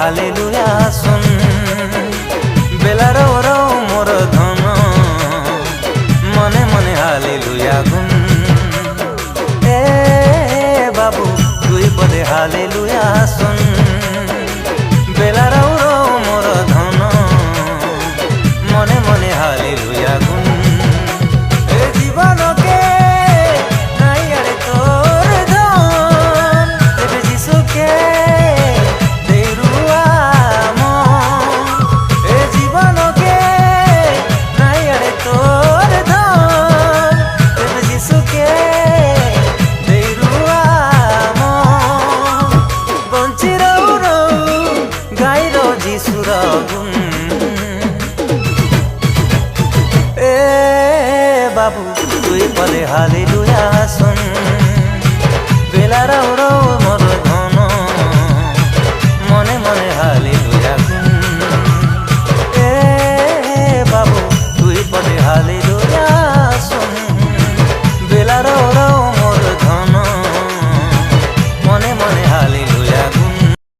Hallelujah শুন বেলার ওরাও মোর ধন মনে মনে হালেলুয়া গুন এ বাবু তুই পদে হালেলুয়া শুন বেলার ওরাও মোর ধন মনে মনে হালেলুয়া গুন এ জীবনকে নাই আরে তোর ধন তেবে যিশুকে বাবু তুই পদে হালেলুয়া শুন।